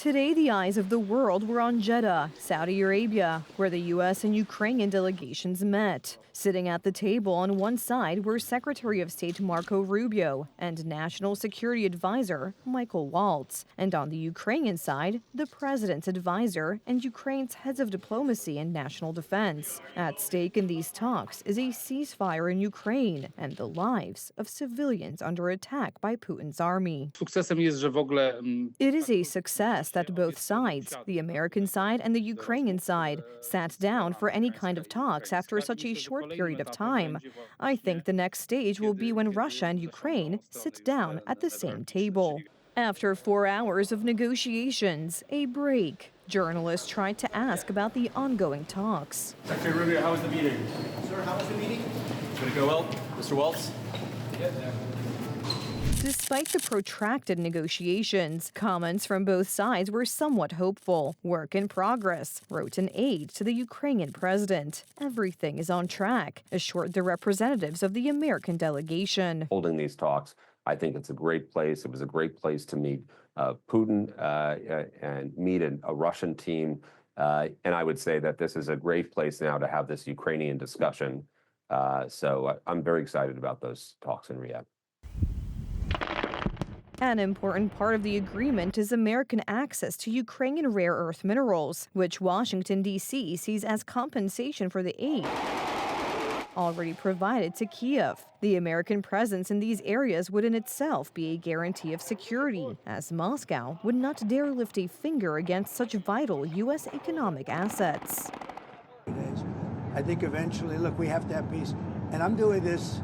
Today, the eyes of the world were on Jeddah, Saudi Arabia, where the U.S. and Ukrainian delegations met. Sitting at the table on one side were Secretary of State Marco Rubio and National Security Advisor Michael Waltz. And on the Ukrainian side, the President's advisor and Ukraine's heads of diplomacy and national defense. At stake in these talks is a ceasefire in Ukraine and the lives of civilians under attack by Putin's army. It is a success that both sides, the American side and the Ukrainian side, sat down for any kind of talks after such a short period of time. I think the next stage will be when Russia and Ukraine sit down at the same table. After 4 hours of negotiations, a break, journalists tried to ask about the ongoing talks. Secretary Rubio, how was the meeting? Sir, how was the meeting? Did it go well? Mr. Waltz? Despite the protracted negotiations, comments from both sides were somewhat hopeful. Work in progress, wrote an aide to the Ukrainian president. Everything is on track, assured the representatives of the American delegation. Holding these talks, I think it's a great place. It was a great place to meet Putin and meet a Russian team. And I would say that this is a great place now to have this Ukrainian discussion. So I'm very excited about those talks in Riyadh. An important part of the agreement is American access to Ukrainian rare earth minerals, which Washington, D.C. sees as compensation for the aid already provided to Kyiv. The American presence in these areas would in itself be a guarantee of security, as Moscow would not dare lift a finger against such vital U.S. economic assets. I think eventually, look, we have to have peace. And I'm doing this.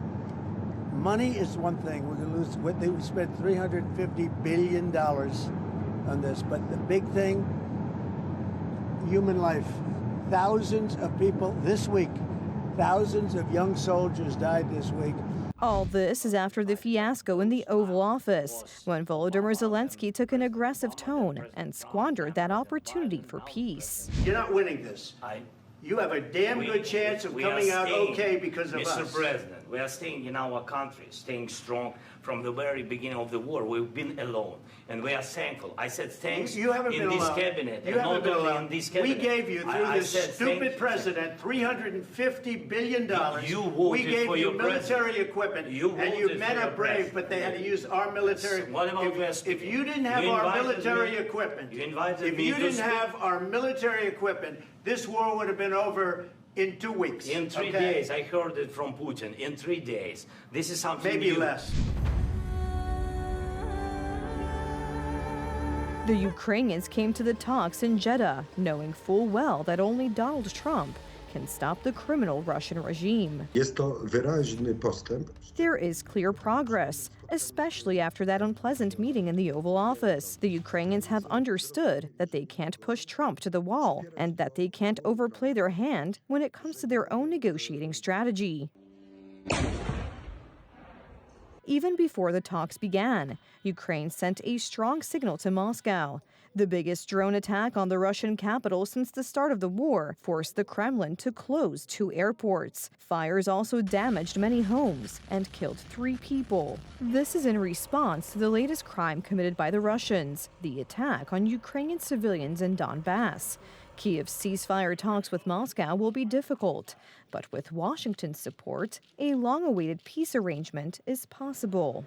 Money is one thing. We're going to lose. We spent $350 billion on this. But the big thing, human life. Thousands of people this week, thousands of young soldiers died this week. All this is after the fiasco in the Oval Office, when Volodymyr Zelensky took an aggressive tone and squandered that opportunity for peace. You're not winning this. You have a damn good chance of coming out okay because of us. Mr. President, we are staying in our country, staying strong from the very beginning of the war. We've been alone, and we are thankful. I said thanks you haven't in been this alone. cabinet, you and not only in this cabinet. We gave you, through this stupid president, $350 billion. We gave you military equipment, and you men are brave, but they had to use our military. What about if you didn't have our military equipment, this war would have been over in 2 weeks. In 3 days, I heard it from Putin. In 3 days. This is something maybe new. Less. The Ukrainians came to the talks in Jeddah, knowing full well that only Donald Trump can stop the criminal Russian regime. There is clear progress, especially after that unpleasant meeting in the Oval Office. The Ukrainians have understood that they can't push Trump to the wall and that they can't overplay their hand when it comes to their own negotiating strategy. Even before the talks began, Ukraine sent a strong signal to Moscow. The biggest drone attack on the Russian capital since the start of the war forced the Kremlin to close 2 airports. Fires also damaged many homes and killed 3 people. This is in response to the latest crime committed by the Russians, the attack on Ukrainian civilians in Donbass. Kyiv's ceasefire talks with Moscow will be difficult, but with Washington's support, a long-awaited peace arrangement is possible.